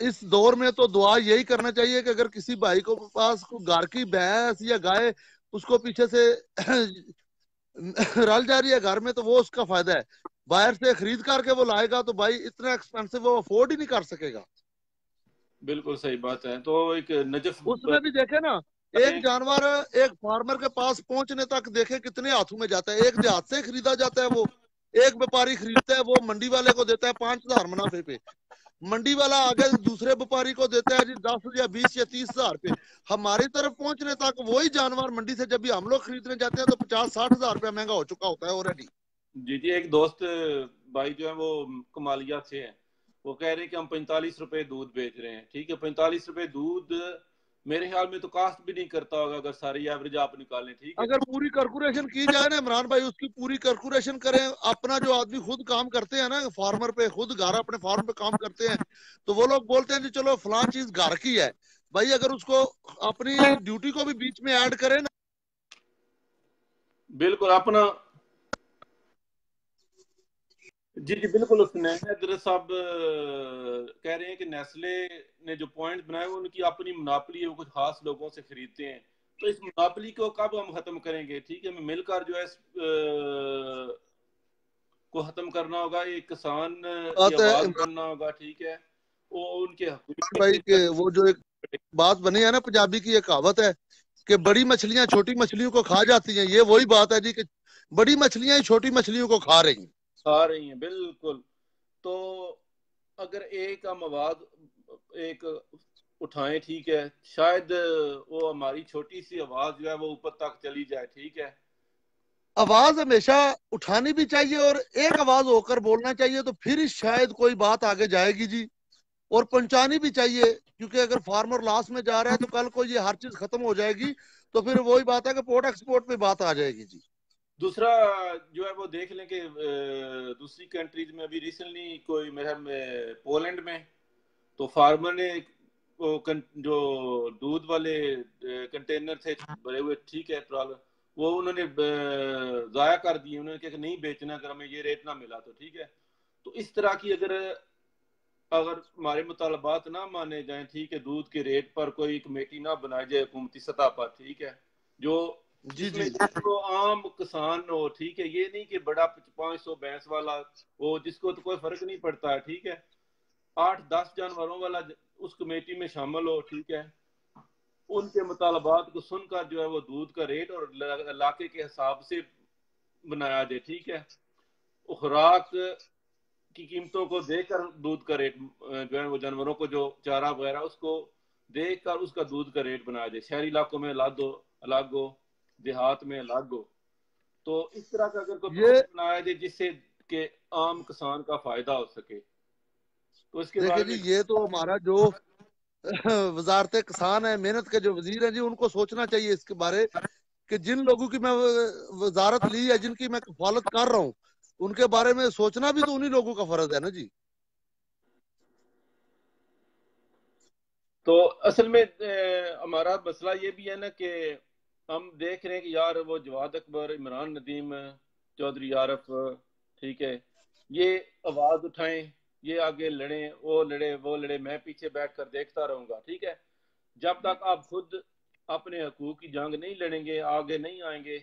इस दौर में तो दुआ यही करना चाहिए कि अगर किसी भाई को पास को घर की भैंस या गाय उसको पीछे से रल जा रही है घर में, तो वो उसका फायदा है। बाहर से खरीद करके वो लाएगा तो भाई इतना एक्सपेंसिव वो अफोर्ड ही नहीं कर सकेगा। बिल्कुल सही बात है। तो एक नजफ उसमें भी देखे ना, एक करें। जानवर एक फार्मर के पास पहुंचने तक देखे कितने हाथों में जाता है। एक देहात से खरीदा जाता है वो, एक व्यापारी खरीदता है, वो मंडी वाले को देता है 5,000 मुनाफे पे। मंडी वाला आगे दूसरे व्यापारी को देता है जी 10 या 20 या 30 हजार पे। हमारी तरफ पहुंचने तक वही जानवर मंडी से जब भी हम लोग खरीदने जाते हैं तो 50-60 हजार रुपया महंगा हो चुका होता है ऑलरेडी। जी जी, एक दोस्त भाई जो है वो कमालिया से है, वो कह रहे हैं कि हम 45 रुपए दूध बेच रहे हैं। ठीक है, 45 रुपए दूध मेरे ख्याल में तो कास्ट भी नहीं करता होगा अगर सारी एवरेज आप निकालें। ठीक है। अगर पूरी कैलकुलेशन की जाए ना इमरान भाई, उसकी पूरी कैलकुलेशन करें, अपना जो आदमी खुद काम करते हैं ना फार्मर पे, खुद घर अपने फार्म पे काम करते हैं, तो वो लोग बोलते हैं जी चलो फलां चीज घर की है। भाई अगर उसको अपनी ड्यूटी को भी बीच में ऐड करें ना। बिल्कुल अपना। जी जी बिल्कुल, उसने हैदर साहब कह रहे हैं कि नेस्ले ने जो पॉइंट बनाए वो उनकी अपनी मुनापली है, वो कुछ खास लोगों से खरीदते हैं। तो इस मुनापली को कब हम खत्म करेंगे? ठीक है, हमें मिलकर जो है को खत्म करना होगा, एक किसान की बात है आवाज इमरान बनना होगा। ठीक है, वो उनके हकूक के भाई लिए के वो जो एक बात बनी है ना, पंजाबी की एक कहावत है कि बड़ी मछलियां छोटी मछलियों को खा जाती हैं। ये वही बात है जी कि बड़ी मछलियां ही छोटी मछलियों को खा रही हैं। खा रही हैं। बिल्कुल। तो अगर एक हम आवाज एक उठाएं, ठीक है, शायद वो हमारी छोटी सी आवाज जो है वो ऊपर तक चली जाए। ठीक है। आवाज हमेशा उठानी भी चाहिए और एक आवाज होकर बोलना चाहिए, तो फिर ही शायद कोई बात आगे जाएगी जी। और पहुंचानी भी चाहिए, क्योंकि अगर फार्मर लॉस में जा रहा है तो कल को ये हर चीज खत्म हो जाएगी, तो फिर वही बात है कि पोर्ट एक्सपोर्ट पे बात आ जाएगी जी। दूसरा जो है वो देख लें कि दूसरी कंट्रीज में अभी रिसेंटली कोई मेरे में पोलैंड में तो फार्मर ने जो दूध वाले कंटेनर थे भरे हुए, ठीक है, ट्रॉल, वो उन्होंने जाया कर दिए। उन्होंने कहा कि नहीं बेचना अगर हमें ये रेट ना मिला तो। ठीक है। तो इस तरह की अगर अगर हमारे मुतालबात ना माने जाएं, ठीक है, दूध के रेट पर कोई कमेटी ना बनाई जाए हुकूमती सतह पर, ठीक है, जो जी जिसमें जी तो आम किसान हो। ठीक है, ये नहीं कि बड़ा 500 भैंस वाला हो जिसको तो कोई फर्क नहीं पड़ता है। ठीक है, 8-10 जानवरों वाला उस कमेटी में शामिल हो। ठीक है, उनके मुतालबात को सुनकर जो है वो दूध का रेट और इलाके के हिसाब से बनाया जाए। ठीक है, खुराक की कीमतों को देखकर दूध का रेट जो है वो जानवरों को जो चारा वगैरह उसको देखकर उसका दूध का रेट बनाया जाए। शहरी इलाकों में अलग हो, देहात में अलग हो। तो इस तरह का अगर कोई ये प्रोसेस बनाया जाए जिससे कि आम किसान का फायदा हो सके, तो इसके देखिए बारे जी, में। ये तो हमारा जो वजारत किसान है, मेहनत के जो वजीर है जी, उनको सोचना चाहिए इसके बारे कि जिन लोगों की मैं वजारत ली है, जिनकी मैं कफालत कर रहा हूँ, उनके बारे में सोचना भी तो उन्हीं लोगों का फर्ज है ना जी। तो असल में हमारा मसला ये भी है ना कि हम देख रहे हैं कि यार वो जवाद अकबर, इमरान नदीम, चौधरी आरफ, ठीक है, ये आवाज उठाएं, ये आगे लड़े, वो लड़े, वो लड़े, मैं पीछे बैठ कर देखता रहूंगा। ठीक है, जब तक आप खुद अपने हकूक की जंग नहीं लड़ेंगे, आगे नहीं आएंगे,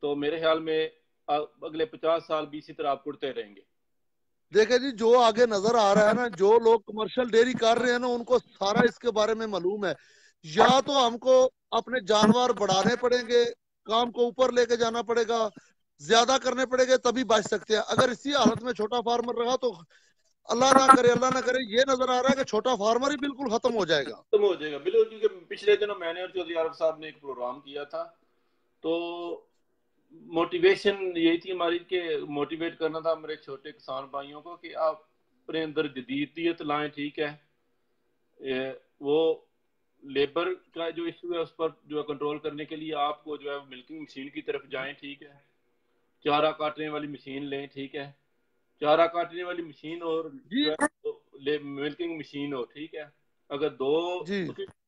तो मेरे ख्याल में अगले 50 साल भी इसी तरह आप उड़ते रहेंगे। देखे जी, जो आगे नजर आ रहा है ना, जो लोग कमर्शियल डेयरी कर रहे हैं ना, उनको सारा इसके बारे में मालूम है। या तो हमको अपने जानवर बढ़ाने पड़ेंगे, काम को ऊपर लेके जाना पड़ेगा, ज्यादा करने पड़ेंगे, तभी बच सकते हैं। अगर इसी हालत में छोटा फार्मर रहा तो अल्लाह ना करे, ये नजर आ रहा है कि छोटा फार्मर ही बिल्कुल खत्म हो जाएगा। खत्म हो जाएगा बिल्कुल, क्योंकि पिछले दिनों मैंने और चौधरी आरफ साहब ने एक प्रोग्राम किया था। तो मोटिवेशन यही थी हमारी कि मोटिवेट करना था हमारे छोटे किसान भाइयों को कि आप अपने अंदर जदीदियत लाएं। ठीक है, वो लेबर का जो इशू है उस पर जो है कंट्रोल करने के लिए आपको जो है मिल्किंग मशीन की तरफ जाएं। ठीक है, चारा काटने वाली मशीन लें। ठीक है, चारा काटने वाली मशीन और जो जी है मिल्किंग मशीन हो। ठीक है, अगर दो जी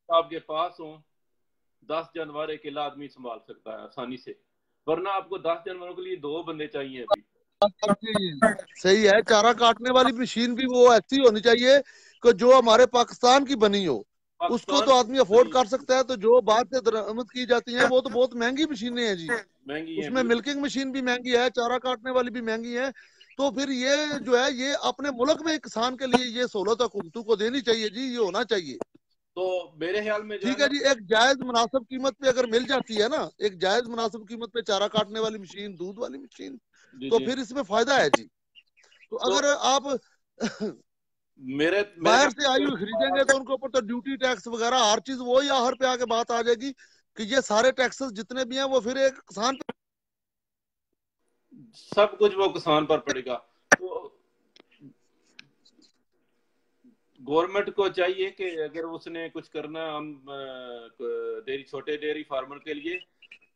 आपके पास हो, 10 जानवर अकेला आदमी संभाल सकता है आसानी से, वरना आपको 10 जानवरों के लिए 2 बंदे चाहिए अभी। सही है, चारा काटने वाली मशीन भी वो ऐसी होनी चाहिए कि जो हमारे पाकिस्तान की बनी हो, उसको पाकिस्तान तो की आदमी अफोर्ड बनी कर सकता है। तो जो बाहर से दरामद की जाती हैं वो तो बहुत महंगी मशीनें हैं जी। महंगी है उसमें बिल्कुल। मिल्किंग मशीन भी महंगी है, चारा काटने वाली भी महंगी है। तो फिर ये जो है ये अपने मुल्क में किसान के लिए ये सहूलत हुकूमतों को देनी चाहिए जी, ये होना चाहिए। तो मेरे ख्याल में जो है ठीक है ना, जी, एक जायज मुनासिब कीमत पे अगर मिल जाती है ना, एक जायज मुनासिब कीमत पे चारा काटने वाली मशीन, दूध वाली मशीन, जी तो जी, फिर इसमें फायदा है जी। तो तो अगर आप मेरे मेरे बाहर ख्याल से आई हुई खरीदेंगे तो उनके ऊपर तो ड्यूटी टैक्स वगैरह हर चीज वही आहर पे आके बात आ जाएगी कि ये सारे टैक्सेस जितने भी हैं वो फिर एक किसान पे। सब कुछ वो किसान पर पड़ेगा। तो गवर्नमेंट को चाहिए कि अगर उसने कुछ करना हम डेयरी, छोटे डेयरी फार्मर के लिए,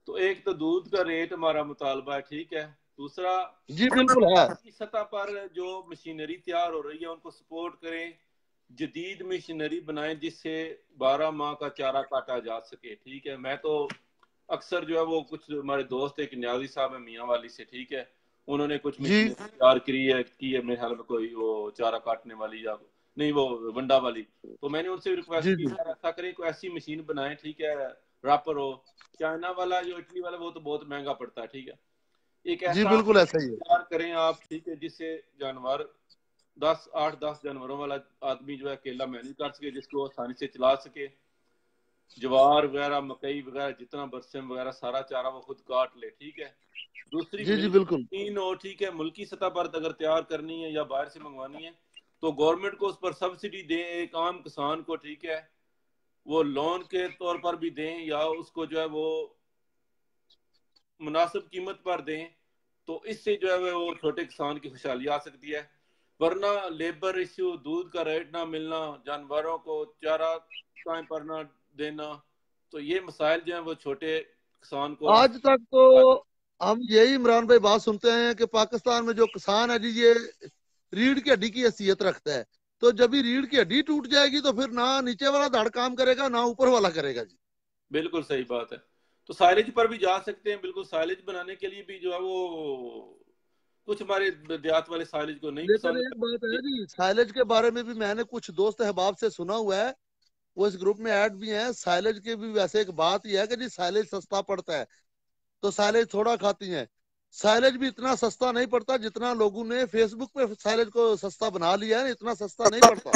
तो एक तो दूध का रेट हमारा मुतालबा है, ठीक है। दूसरा, जी बिल्कुल है। की सतह पर जो मशीनरी तैयार हो रही है उनको सपोर्ट करें, जदीद मशीनरी बनाएं जिससे 12 माह का चारा काटा जा सके, ठीक है। मैं तो अक्सर जो है वो कुछ हमारे दोस्त एक न्याजी साहब है मियाँ वाली से, ठीक है, उन्होंने कुछ जी मशीनें तैयार की है मेरे ख्याल में, कोई वो चारा काटने वाली या नहीं वो वंडा वाली। तो मैंने उनसे रिक्वेस्ट जी की जी ऐसा करें कोई ऐसी मशीन बनाए, ठीक है, रैपर हो। चाइना वाला जो इटली वाला वो तो बहुत महंगा पड़ता है, ठीक है। एक जी ऐसा बिल्कुल ऐसा ही है। तैयार करें आप, ठीक है, जिससे जानवर 10 जानवरों वाला आदमी जो है अकेला मैनेज कर सके, जिसको आसानी से चला सके। ज्वार वगैरह, मकई वगैरह, जितना बरसिम वगैरह सारा चारा वो खुद काट ले, ठीक है। दूसरी जी जी बिल्कुल। मशीन हो, ठीक है, मुल्की सतह पर अगर तैयार करनी है या बाहर से मंगवानी है तो गवर्नमेंट को उस पर सब्सिडी दे, एक आम किसान को, ठीक है, वो लोन के तौर पर भी दें या उसको जो है वो मुनासिब कीमत पर दें। तो इससे जो है वो छोटे किसान की खुशहाली आ सकती है। वरना लेबर इश्यू, दूध का रेट ना मिलना, जानवरों को चारा टाइम पर ना देना, तो ये मसाइल जो है वो छोटे किसान को आज तक तो हम यही इमरान भाई बात सुनते हैं कि पाकिस्तान में जो किसान है जी ये रीढ़ की हड्डी की हैसियत रखता है। तो जब भी रीढ़ की हड्डी टूट जाएगी तो फिर ना नीचे वाला धड़ काम करेगा ना ऊपर वाला करेगा जी। बिल्कुल सही बात है। तो साइलेज पर भी जा सकते हैं, बिल्कुल साइलेज बनाने के लिए भी जो है वो कुछ हमारे देहात वाले साइलेज को नहीं लेकिन पसंद एक बात है करते। जी, साइलेज के बारे में भी मैंने कुछ दोस्त अहबाब से सुना हुआ है, वो इस ग्रुप में ऐड भी हैं। साइलेज की भी वैसे एक बात ही है कि जी साइलेज सस्ता पड़ता है तो साइलेज थोड़ा खाती हैं। साइलेज भी इतना सस्ता नहीं पड़ता जितना लोगों ने फेसबुक पे साइलेज को सस्ता बना लिया है, इतना सस्ता नहीं पड़ता।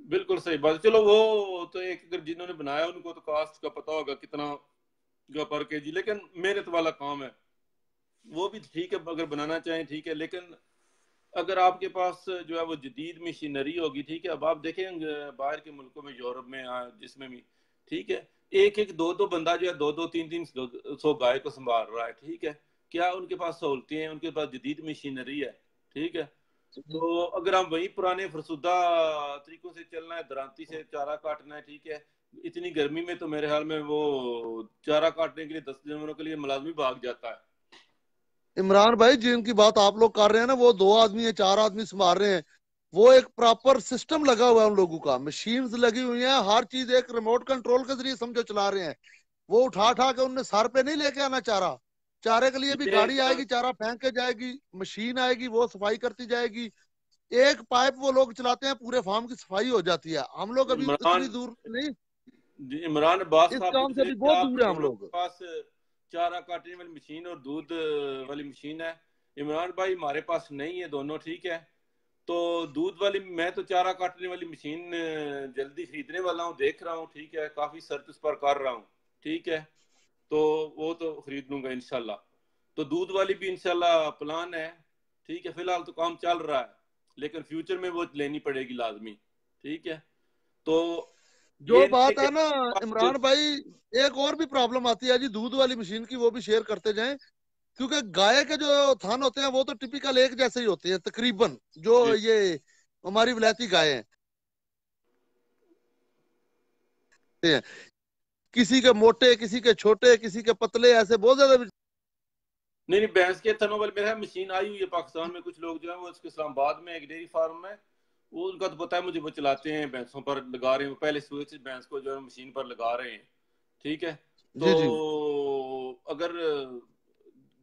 बिल्कुल सही बात। चलो वो तो एक, अगर जिन्होंने बनाया उनको तो कास्ट का पता होगा कितना का पर केजी, लेकिन मेहनत वाला काम है, वो भी ठीक है अगर बनाना चाहें, ठीक है। लेकिन अगर आपके पास जो है वो जदीद मशीनरी होगी, ठीक है, अब आप देखें बाहर के मुल्कों में, यूरोप में, जिसमें भी, ठीक है, एक एक दो दो बंदा जो है दो दो तीन तीन सौ गाय को संभाल रहा है, ठीक है। क्या उनके पास सहूलतें हैं, उनके पास जदीद मशीनरी है, ठीक है। तो अगर हम वही पुराने फरसुदा तरीकों से चलना है, दरांती से चारा काटना है, ठीक है, इतनी गर्मी में तो मेरे ख्याल में वो चारा काटने के लिए 10 जानवरों के लिए मुलाजमी भाग जाता है। इमरान भाई जिनकी बात आप लोग कर रहे हैं ना, वो दो आदमी है, चार आदमी संभाल रहे हैं। वो एक प्रॉपर सिस्टम लगा हुआ है उन लोगों का, मशीन्स लगी हुई हैं, हर चीज एक रिमोट कंट्रोल के जरिए समझो चला रहे हैं। वो उठा उठा के उनने सर पे नहीं लेके आना चारा। चारे के लिए भी ये गाड़ी आएगी, चारा फेंक के जाएगी, मशीन आएगी, वो सफाई करती जाएगी। एक पाइप वो लोग चलाते हैं, पूरे फार्म की सफाई हो जाती है। हम लोग अभी इतनी इमरान दूर नहीं, इमरान अब्बास इस साहब काम पूछ से रहे भी थे बहुत आप दूर है हम दोनों के लोग। पास चारा काटने वाली मशीन और दूध वाली मशीन है। इमरान भाई हमारे पास नहीं है दोनों, ठीक है। तो दूध वाली, मैं तो चारा काटने वाली मशीन जल्दी खरीदने वाला हूँ, देख रहा हूँ, ठीक है, काफी सर्च उस पर कर रहा हूँ, ठीक है। तो वो तो खरीद लूंगा इंशाल्लाह। तो दूध वाली भी इंशाल्लाह प्लान है, ठीक है। फिलहाल तो काम चल रहा है, लेकिन फ्यूचर में वो लेनी पड़ेगी लाजमी, ठीक है। तो जो ये नहीं है बात कि है ना इमरान भाई, एक और भी प्रॉब्लम आती है जी दूध वाली मशीन की, वो भी शेयर करते जाएं। क्योंकि गाय के जो थान होते हैं वो तो टिपिकल एक जैसे ही होते हैं तकरीबन, जो जी ये हमारी विलायती गाय हैं। किसी के मोटे, किसी के छोटे, किसी के पतले, ऐसे बहुत ज्यादा। नहीं नहीं, भैंस के थनों वाली मेरे मशीन आई हुई है पाकिस्तान में। कुछ लोग जो है वो इसके इस्लामाबाद में एक डेयरी फार्म है, वो उनका तो पता है मुझे, वो चलाते हैं, भैंसों पर लगा रहे हैं, वो पहले सुबह से भैंस को जो है मशीन पर लगा रहे हैं, ठीक है। तो जी जी अगर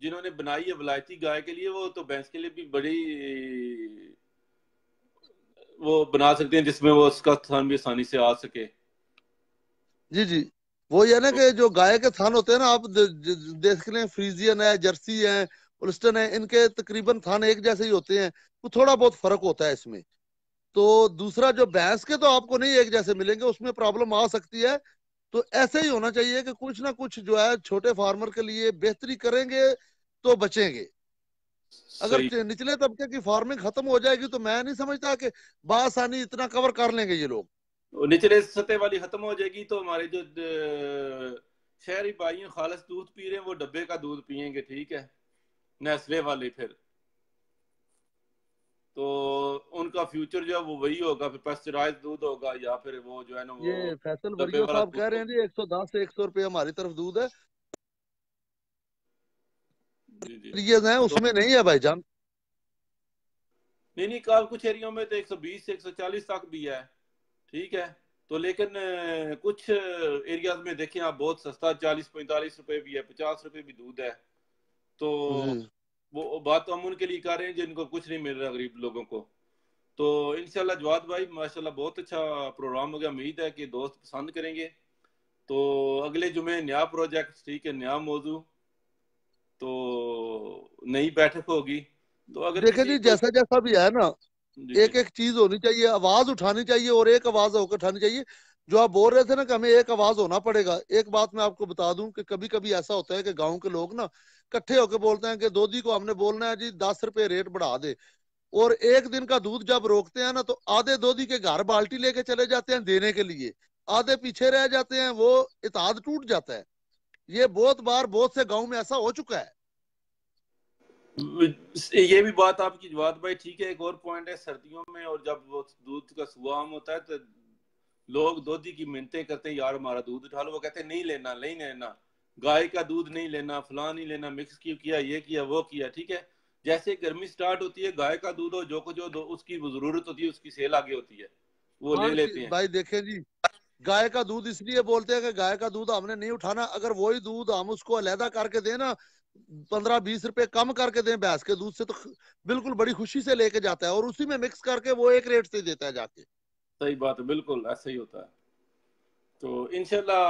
जिन्होंने बनाई है वलायती गाय के लिए, वो तो भैंस के लिए भी बड़ी वो बना सकते हैं जिसमें वो उसका स्थान भी आसानी से आ सके। जी जी, वो ये ना तो कि जो गाय के थान होते हैं ना, आप देख लें, फ्रीजियन है, जर्सी है, होल्स्टन है, इनके तकरीबन थान एक जैसे ही होते हैं। तो थोड़ा बहुत फर्क होता है इसमें। तो दूसरा, जो भैंस के तो आपको नहीं एक जैसे मिलेंगे, उसमें प्रॉब्लम आ सकती है। तो ऐसे ही होना चाहिए कि कुछ ना कुछ जो है छोटे फार्मर के लिए बेहतरी करेंगे तो बचेंगे। अगर सही। निचले तबके की फार्मिंग खत्म हो जाएगी तो मैं नहीं समझता कि बासानी इतना कवर कर लेंगे ये लोग। और निचले सतह वाली खत्म हो जाएगी तो हमारे जो शहरी भाई हैं खालिस दूध पी रहे हैं, वो डब्बे का दूध पियेंगे, ठीक है, नेस्ले वाले। फिर तो उनका फ्यूचर जो है वो वही होगा, फिर पेस्चराइज दूध होगा, या फिर वो जो है ना वो ये फैसल डब्बे बरियो वाला साहब दूध कह रहे हैं होगा। जी 110 से 100 रुपये हमारी तरफ दूध है। जी जी। ये है, तो उसमें नहीं है भाईजान। नहीं नहीं, काल कुछ एरियो में तो 120 से 140 तक भी है, ठीक है। तो लेकिन कुछ एरियाज में देखें आप, बहुत सस्ता 40-45 रुपए भी है, 50 रुपए भी दूध है। तो जी वो बात तो हम उनके लिए कर रहे हैं जिनको कुछ नहीं मिल रहा, गरीब लोगों को। तो इंशाल्लाह जवाद भाई माशाल्लाह बहुत अच्छा प्रोग्राम हो गया, उम्मीद है कि दोस्त पसंद करेंगे। तो अगले जुमे नया प्रोजेक्ट, ठीक है, नया मौजू, तो नई बैठक होगी। तो अगर देखे किसी जी, को। जैसा जैसा भी है ना, जी जी। एक एक चीज होनी चाहिए, आवाज उठानी चाहिए और एक आवाज होकर उठानी चाहिए। जो आप बोल रहे थे ना कि हमें एक आवाज होना पड़ेगा, एक बात मैं आपको बता दूं कि कभी कभी ऐसा होता है कि गांव के लोग ना इकट्ठे होकर बोलते हैं कि दोधी को हमने बोलना है जी 10 रुपए रेट बढ़ा दे। और एक दिन का दूध जब रोकते हैं ना, तो आधे दोधी के घर बाल्टी लेके चले जाते हैं देने के लिए, आधे पीछे रह जाते हैं, वो इत्तेहाद टूट जाता है। ये बहुत बार बहुत से गांव में ऐसा हो चुका है। ये भी बात आपकी जवाब भाई ठीक है। एक और पॉइंट है, सर्दियों में और जब वो दूध का सुआम होता है तो लोग दोधी की मिन्नतें करते हैं, यार हमारा दूध उठा लो। वो कहते हैं नहीं लेना, नहीं लेना, गाय का दूध नहीं लेना, फलां नहीं लेना, मिक्स किया, ये किया, वो किया, ठीक है। जैसे गर्मी स्टार्ट होती है, गाय का दूध हो जो कुछ हो, उसकी वो जरूरत होती है, उसकी सेल आगे होती है, वो ले हाँ लेते हैं। भाई देखें जी, गाय का दूध इसलिए बोलते हैं कि गाय का दूध हमने नहीं उठाना। अगर वही दूध हम उसको अलहदा करके दें ना, 15-20 रुपए कम करके दें भैंस के दूध से, तो बिल्कुल बड़ी खुशी से लेके जाता है और उसी में मिक्स करके वो एक रेट से देता है जाके। सही बात है, बिल्कुल ऐसा ही होता है। तो इंशाल्लाह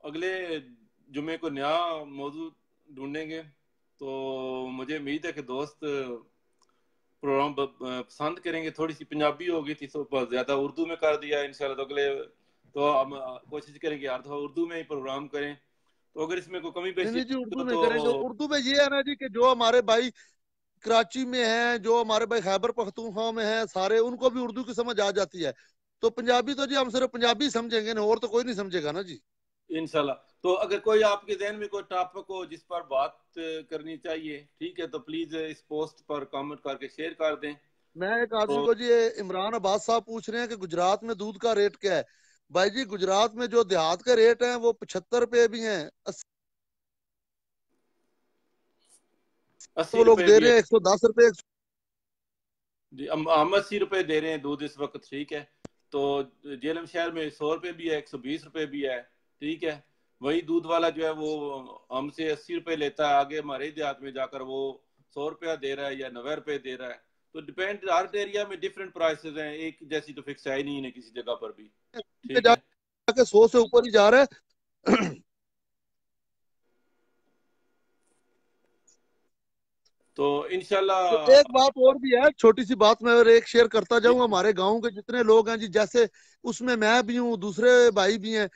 अगले जुमे को नया मौजू ढूंढेंगे। तो मुझे उम्मीद है कि दोस्त प्रोग्राम पसंद करेंगे। थोड़ी सी पंजाबी हो गई थी तो ज्यादा उर्दू में कर दिया। इंशाल्लाह तो अगले तो हम कोशिश करेंगे यार थोड़ा उर्दू में ही प्रोग्राम करें। तो अगर इसमें कोई कमी नहीं पेशी नहीं जी, उर्दू हो में तो। करेंगे। उर्दू में ये है ना जी कि जो हमारे भाई कराची में हैं, जो हमारे भाई खैबर पख्तूनख्वा में हैं, सारे उनको भी उर्दू की समझ आ जाती है। तो पंजाबी तो जी हम सिर्फ पंजाबी समझेंगे ना, और तो कोई नहीं समझेगा ना जी। इंशाल्लाह। तो अगर कोई आपके जहन में कोई टॉपिक हो जिस पर बात करनी चाहिए, ठीक है, तो प्लीज इस पोस्ट पर कमेंट करके शेयर कर दें। मैं एक तो आदमी को जी, ये इमरान अब्बास साहब पूछ रहे हैं कि गुजरात में दूध का रेट क्या है। भाई जी, गुजरात में जो देहात के रेट हैं वो 75 रुपए भी हैं, 80 अस्सी वो लोग रुपए दे भी है रहे हैं, 110 रुपए। जी। हम 80 रुपए दे रहे हैं दूध इस वक्त, ठीक है। तो जेलम शहर में 100 रुपए भी है, 120 रुपए भी है, ठीक है। वही दूध वाला जो है वो हमसे 80 रुपए लेता है, आगे हमारे देहात में जाकर वो 100 रुपया दे रहा है या 90 रुपए दे रहा है। तो डिपेंड, हर एरिया में डिफरेंट प्राइसेस हैं, एक जैसी तो फिक्स है ही नहीं है किसी जगह पर भी, ठीक है। जाके 100 से ऊपर ही जा रहा है। तो इंशाल्लाह। तो एक बात और भी है, छोटी सी बात मैं और एक शेयर करता जी जाऊं। हमारे गांव के जितने लोग हैं जी, जैसे उसमें मैं भी हूँ, दूसरे भाई भी हैं,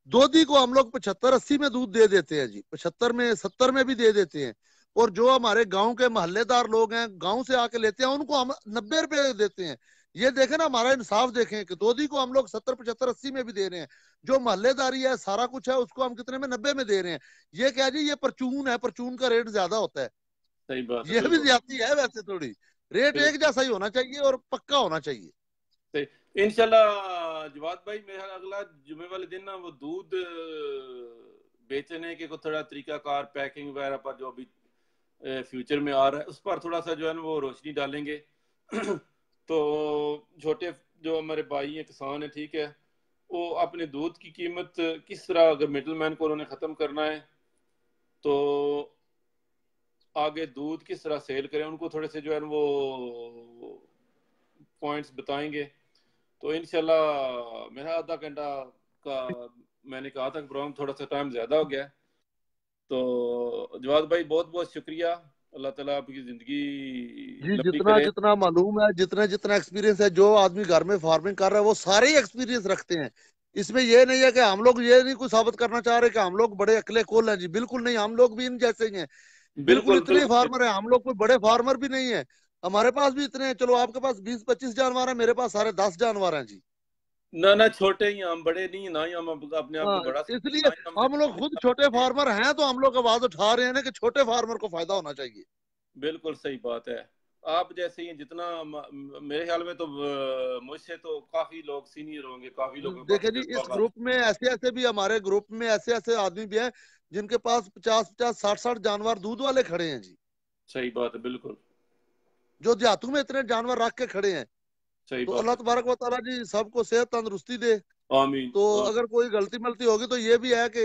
दोधी को हम लोग 75-80 में दूध दे देते हैं जी, 75 में, 70 में भी दे देते हैं। और जो हमारे गांव के मोहल्लेदार लोग हैं, गांव से आके लेते हैं, उनको हम 90 रुपए देते हैं। ये देखें ना, हमारा इंसाफ देखें कि दोधी को हम लोग 70-75-80 में भी दे रहे हैं। जो मोहल्लेदारी है, सारा कुछ है, उसको हम कितने में, 90 में दे रहे हैं। ये क्या जी, ये परचून है, परचून का रेट ज्यादा होता है। सही बात है, ये भी बिल्कुल ज्यादती है वैसे थोड़ी। रेट एक बिल्कुल जैसा ही होना चाहिए और पक्का होना चाहिए। सही। इंशाल्लाह जवाद भाई, मेरा अगला जुमे वाले दिन ना वो दूध बेचने के को थोड़ा तरीकाकार, पैकिंग वगैरह पर जो अभी फ्यूचर में आ रहा है, उस पर थोड़ा सा जो है ना वो रोशनी डालेंगे। तो छोटे जो हमारे भाई हैं, किसान हैं, ठीक है, वो अपने दूध की कीमत किस तरह, अगर मिडल मैन को उन्होंने ख़त्म करना है तो आगे दूध किस तरह सेल करें, उनको थोड़े से जो है वो पॉइंट्स बताएंगे। तो इंशाल्लाह मेरा आधा घंटा का मैंने कहा था प्रोग्राम, थोड़ा सा टाइम ज्यादा हो गया। तो जवाद भाई बहुत बहुत शुक्रिया, अल्लाह ताला आपकी जिंदगी जी, लंबी जितना करे। जितना मालूम है, जितना जितना एक्सपीरियंस है, जो आदमी घर में फार्मिंग कर रहा है वो सारे ही एक्सपीरियंस रखते हैं। इसमें ये नहीं है कि हम लोग ये नहीं कुछ साबित करना चाह रहे कि हम लोग बड़े अकले कोल हैं जी, बिल्कुल नहीं, हम लोग भी इन जैसे ही हैं। बिल्कुल बिल्कुल इतने ही बिल्कुल। फार्मर हैं हम लोग, कोई बड़े फार्मर भी नहीं है। हमारे पास भी इतने हैं, चलो आपके पास 20-25 जानवर है, मेरे पास सारे 10 जानवर हैं जी। ना ना, छोटे ही हम, बड़े नहीं, ना ही हम अपने आप हाँ, को बड़ा इसलिए समझते, ना ही हम हम लोग खुद छोटे फार्मर हैं, तो हम लोग आवाज उठा रहे हैं ना कि छोटे फार्मर को फायदा होना चाहिए। बिल्कुल सही बात है। आप जैसे ही जितना मेरे ख्याल में तो मुझसे तो काफी लोग सीनियर होंगे, काफी लोगों के पास देखिए जी, तजुर्बा इस का। ग्रुप में ऐसे ऐसे भी, हमारे ग्रुप में ऐसे ऐसे आदमी भी हैं जिनके पास 50-50 60-60 जानवर दूध वाले खड़े हैं जी, सही बात है, बिल्कुल जो देहातों में इतने जानवर रख के खड़े हैं। सही तो बात अल्लाह है। तबारक व तआला जी सबको सेहत तंदुरुस्ती दे। आमीन तो आमीन। अगर कोई गलती मलती होगी तो ये भी है कि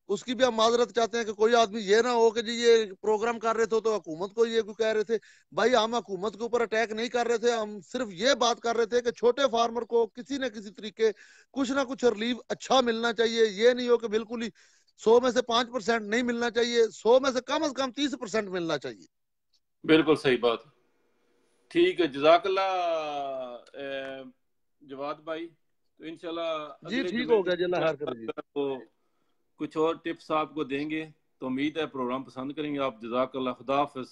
उसकी भी हम माजरत चाहते हैं कि कोई आदमी ये ना हो कि जी ये प्रोग्राम कर रहे थे तो हुकूमत को ये क्यों कह रहे थे। भाई हम हुकूमत के ऊपर अटैक नहीं कर रहे थे, हम सिर्फ ये बात कर रहे थे कि छोटे फार्मर को किसी न किसी तरीके कुछ ना कुछ रिलीफ अच्छा मिलना चाहिए। ये नहीं हो कि बिल्कुल ही 100 में से 5% नहीं मिलना चाहिए, 100 में से कम 30% मिलना चाहिए। बिल्कुल सही बात। ठीक है, जजाकल्ला जवाद भाई। तो इंशाल्लाह जी अगले ठीक जुमे हो गया जी, अल्लाह जुमे खैर करे जी। आपको कुछ और टिप्स आपको देंगे। तो उम्मीद है प्रोग्राम पसंद करेंगे आप। जजाकल्ला, खुदा हाफिज।